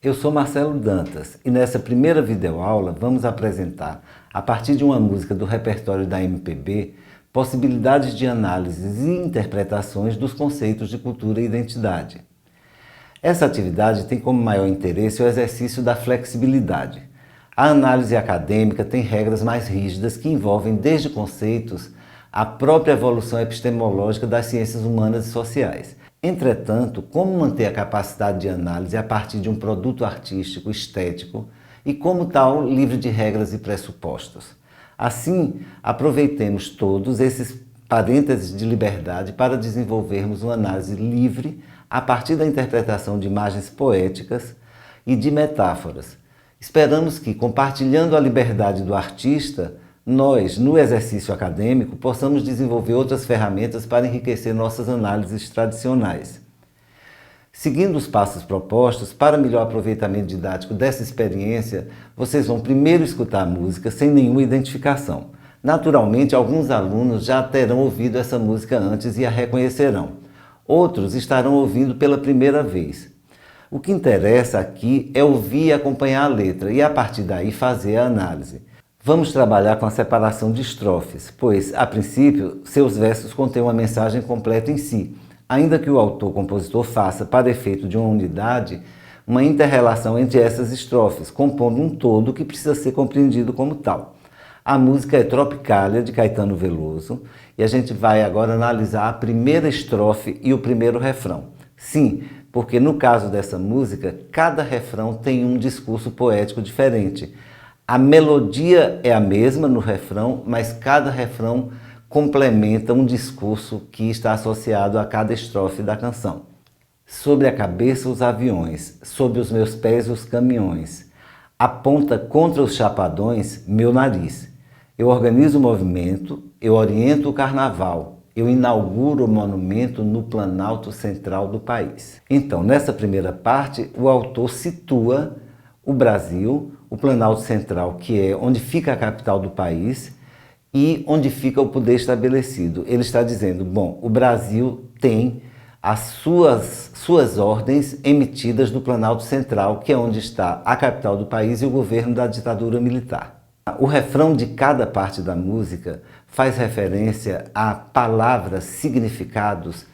Eu sou Marcelo Dantas e nessa primeira videoaula vamos apresentar, a partir de uma música do repertório da MPB, possibilidades de análises e interpretações dos conceitos de cultura e identidade. Essa atividade tem como maior interesse o exercício da flexibilidade. A análise acadêmica tem regras mais rígidas que envolvem desde conceitos à própria evolução epistemológica das ciências humanas e sociais. Entretanto, como manter a capacidade de análise a partir de um produto artístico, estético e, como tal, livre de regras e pressupostos? Assim, aproveitemos todos esses parênteses de liberdade para desenvolvermos uma análise livre a partir da interpretação de imagens poéticas e de metáforas. Esperamos que, compartilhando a liberdade do artista, nós, no exercício acadêmico, possamos desenvolver outras ferramentas para enriquecer nossas análises tradicionais. Seguindo os passos propostos, para melhor aproveitamento didático dessa experiência, vocês vão primeiro escutar a música sem nenhuma identificação. Naturalmente, alguns alunos já terão ouvido essa música antes e a reconhecerão. Outros estarão ouvindo pela primeira vez. O que interessa aqui é ouvir e acompanhar a letra e, a partir daí, fazer a análise. Vamos trabalhar com a separação de estrofes, pois, a princípio, seus versos contêm uma mensagem completa em si, ainda que o autor-compositor faça, para efeito de uma unidade, uma inter-relação entre essas estrofes, compondo um todo que precisa ser compreendido como tal. A música é Tropicália, de Caetano Veloso, e a gente vai agora analisar a primeira estrofe e o primeiro refrão. Sim, porque no caso dessa música, cada refrão tem um discurso poético diferente. A melodia é a mesma no refrão, mas cada refrão complementa um discurso que está associado a cada estrofe da canção. Sobre a cabeça os aviões, sob os meus pés os caminhões. Aponta contra os chapadões meu nariz. Eu organizo o movimento, eu oriento o carnaval. Eu inauguro o monumento no Planalto Central do país. Então, nessa primeira parte, o autor situa o Brasil, o Planalto Central, que é onde fica a capital do país e onde fica o poder estabelecido. Ele está dizendo, bom, o Brasil tem as suas ordens emitidas do Planalto Central, que é onde está a capital do país e o governo da ditadura militar. O refrão de cada parte da música faz referência a palavras, significados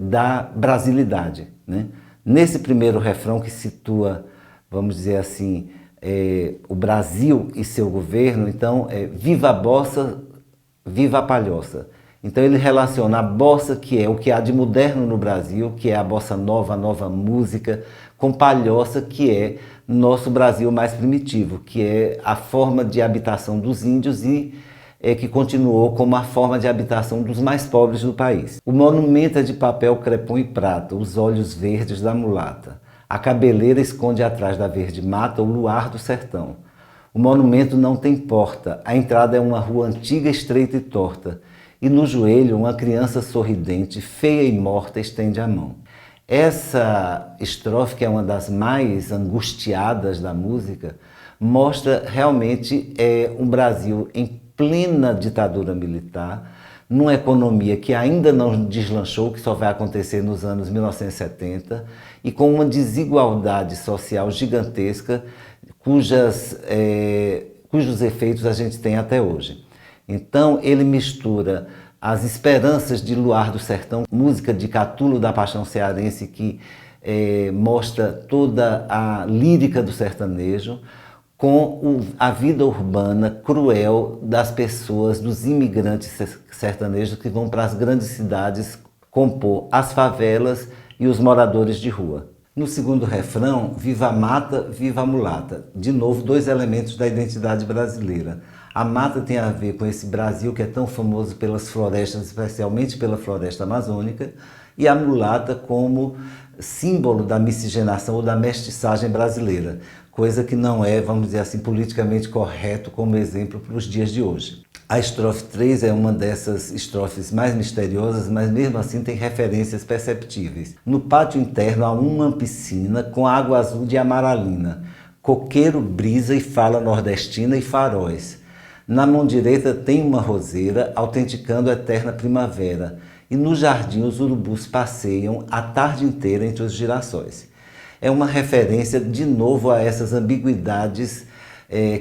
da brasilidade, né? Nesse primeiro refrão que situa, vamos dizer assim, o Brasil e seu governo, então, viva a bossa, viva a palhoça. Então ele relaciona a bossa, que é o que há de moderno no Brasil, que é a bossa nova, a nova música, com palhoça, que é nosso Brasil mais primitivo, que é a forma de habitação dos índios e que continuou como a forma de habitação dos mais pobres do país. O monumento é de papel crepom e prata, os olhos verdes da mulata. A cabeleira esconde atrás da verde mata o luar do sertão. O monumento não tem porta, a entrada é uma rua antiga, estreita e torta. E no joelho uma criança sorridente, feia e morta, estende a mão. Essa estrofe, que é uma das mais angustiadas da música, mostra realmente um Brasil em plena ditadura militar, numa economia que ainda não deslanchou, que só vai acontecer nos anos 1970, e com uma desigualdade social gigantesca, cujos efeitos a gente tem até hoje. Então ele mistura as esperanças de Luar do Sertão, música de Catulo da Paixão Cearense, que mostra toda a lírica do sertanejo, com a vida urbana cruel das pessoas, dos imigrantes sertanejos que vão para as grandes cidades compor as favelas e os moradores de rua. No segundo refrão, viva a mata, viva a mulata. De novo, dois elementos da identidade brasileira. A mata tem a ver com esse Brasil que é tão famoso pelas florestas, especialmente pela floresta amazônica, e a mulata como símbolo da miscigenação ou da mestiçagem brasileira, coisa que não é, vamos dizer assim, politicamente correto como exemplo para os dias de hoje. A estrofe 3 é uma dessas estrofes mais misteriosas, mas mesmo assim tem referências perceptíveis. No pátio interno há uma piscina com água azul de amaralina, coqueiro brisa e fala nordestina e faróis. Na mão direita tem uma roseira, autenticando a eterna primavera, e no jardim os urubus passeiam a tarde inteira entre os girassóis. é uma referência de novo a essas ambiguidades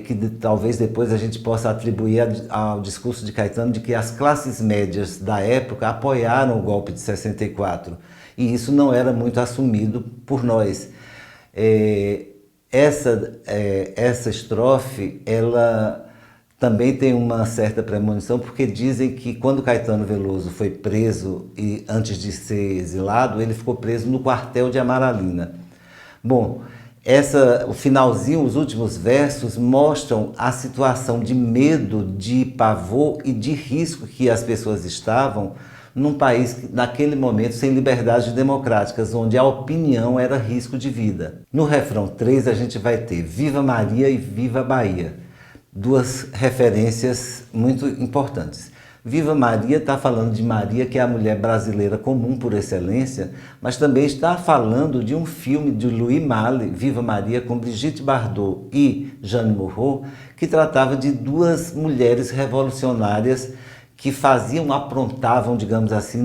que talvez depois a gente possa atribuir ao discurso de Caetano de que as classes médias da época apoiaram o golpe de 64 e isso não era muito assumido por nós. Essa estrofe, ela também tem uma certa premonição, porque dizem que quando Caetano Veloso foi preso e antes de ser exilado, ele ficou preso no quartel de Amaralina. Bom, o finalzinho, os últimos versos mostram a situação de medo, de pavor e de risco que as pessoas estavam num país, naquele momento, sem liberdades democráticas, onde a opinião era risco de vida. No refrão 3 a gente vai ter Viva Maria e Viva Bahia, duas referências muito importantes. Viva Maria está falando de Maria, que é a mulher brasileira comum por excelência, mas também está falando de um filme de Louis Malle, Viva Maria, com Brigitte Bardot e Jeanne Moreau, que tratava de duas mulheres revolucionárias que aprontavam, digamos assim,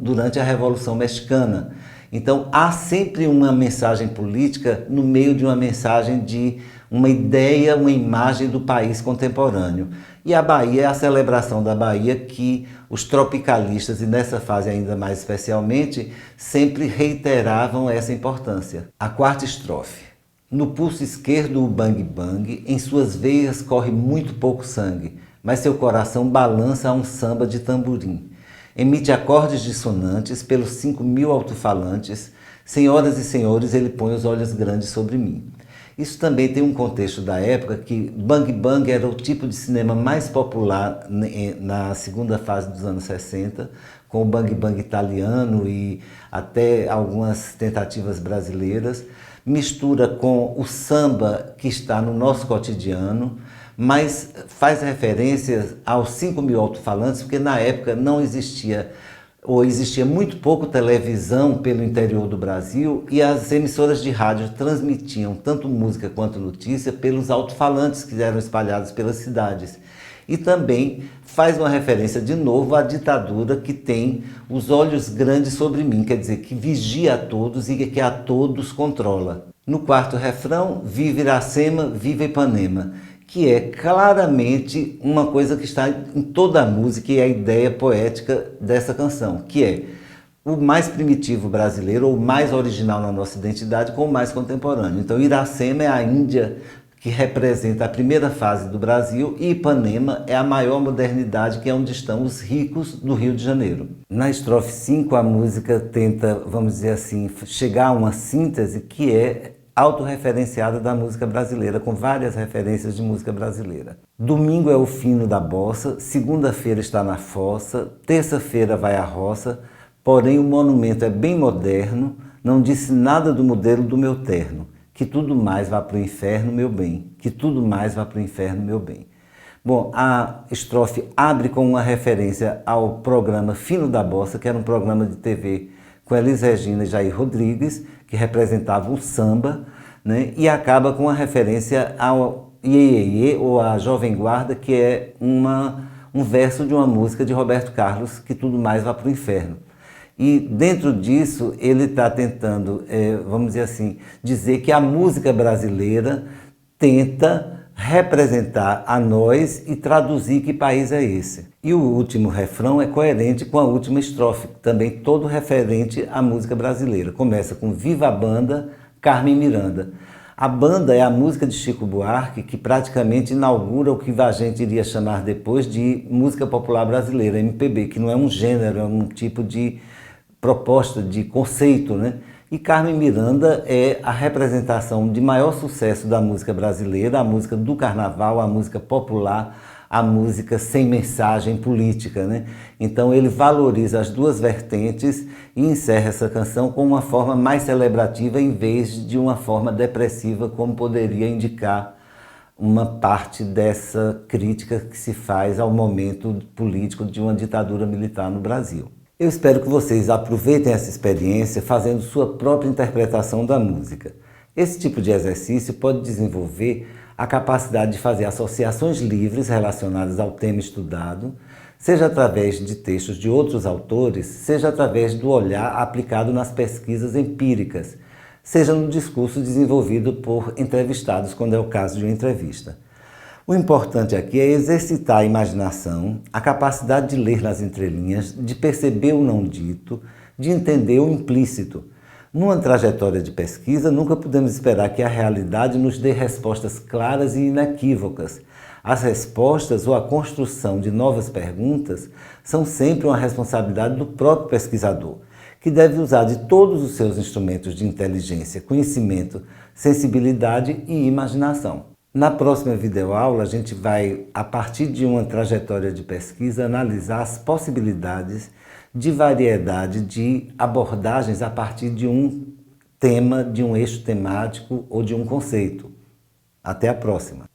durante a Revolução Mexicana. Então há sempre uma mensagem política no meio de uma mensagem de uma ideia, uma imagem do país contemporâneo. E a Bahia é a celebração da Bahia que os tropicalistas, e nessa fase ainda mais especialmente, sempre reiteravam essa importância. A quarta estrofe. No pulso esquerdo o bang bang, em suas veias corre muito pouco sangue, mas seu coração balança a um samba de tamborim. Emite acordes dissonantes pelos 5.000 alto-falantes. Senhoras e senhores, ele põe os olhos grandes sobre mim. Isso também tem um contexto da época que Bang Bang era o tipo de cinema mais popular na segunda fase dos anos 60, com o Bang Bang italiano e até algumas tentativas brasileiras. Mistura com o samba que está no nosso cotidiano, mas faz referências aos 5.000 alto-falantes, porque na época não existia, ou existia muito pouco televisão pelo interior do Brasil, e as emissoras de rádio transmitiam tanto música quanto notícia pelos alto-falantes que eram espalhados pelas cidades. E também faz uma referência de novo à ditadura que tem os olhos grandes sobre mim, quer dizer, que vigia a todos e que a todos controla. No quarto refrão, viva Iracema, viva Ipanema, que é claramente uma coisa que está em toda a música e a ideia poética dessa canção, que é o mais primitivo brasileiro, ou o mais original na nossa identidade, com o mais contemporâneo. Então Iracema é a Índia que representa a primeira fase do Brasil, e Ipanema é a maior modernidade, que é onde estão os ricos do Rio de Janeiro. Na estrofe 5, a música tenta, vamos dizer assim, chegar a uma síntese que é autorreferenciada da música brasileira, com várias referências de música brasileira. Domingo é o fino da bossa, segunda-feira está na fossa, terça-feira vai à roça, porém o monumento é bem moderno, não disse nada do modelo do meu terno, que tudo mais vá para o inferno, meu bem, que tudo mais vá para o inferno, meu bem. Bom, a estrofe abre com uma referência ao programa Fino da Bossa, que era um programa de TV com Elis Regina e Jair Rodrigues, que representava o samba, né? E acaba com a referência ao Iê, Iê, Iê, ou a Jovem Guarda, que é um verso de uma música de Roberto Carlos, que tudo mais vá para o inferno. E dentro disso ele está tentando, vamos dizer assim, dizer que a música brasileira tenta representar a nós e traduzir que país é esse. E o último refrão é coerente com a última estrofe, também todo referente à música brasileira. Começa com Viva a Banda, Carmen Miranda. A banda é a música de Chico Buarque que praticamente inaugura o que a gente iria chamar depois de música popular brasileira, MPB, que não é um gênero, é um tipo de proposta, de conceito, né? E Carmen Miranda é a representação de maior sucesso da música brasileira, a música do carnaval, a música popular, a música sem mensagem política, né? Então ele valoriza as duas vertentes e encerra essa canção com uma forma mais celebrativa em vez de uma forma depressiva, como poderia indicar uma parte dessa crítica que se faz ao momento político de uma ditadura militar no Brasil. Eu espero que vocês aproveitem essa experiência fazendo sua própria interpretação da música. Esse tipo de exercício pode desenvolver a capacidade de fazer associações livres relacionadas ao tema estudado, seja através de textos de outros autores, seja através do olhar aplicado nas pesquisas empíricas, seja no discurso desenvolvido por entrevistados, quando é o caso de uma entrevista. O importante aqui é exercitar a imaginação, a capacidade de ler nas entrelinhas, de perceber o não dito, de entender o implícito. Numa trajetória de pesquisa, nunca podemos esperar que a realidade nos dê respostas claras e inequívocas. As respostas ou a construção de novas perguntas são sempre uma responsabilidade do próprio pesquisador, que deve usar de todos os seus instrumentos de inteligência, conhecimento, sensibilidade e imaginação. Na próxima videoaula, a gente vai, a partir de uma trajetória de pesquisa, analisar as possibilidades de variedade de abordagens a partir de um tema, de um eixo temático ou de um conceito. Até a próxima!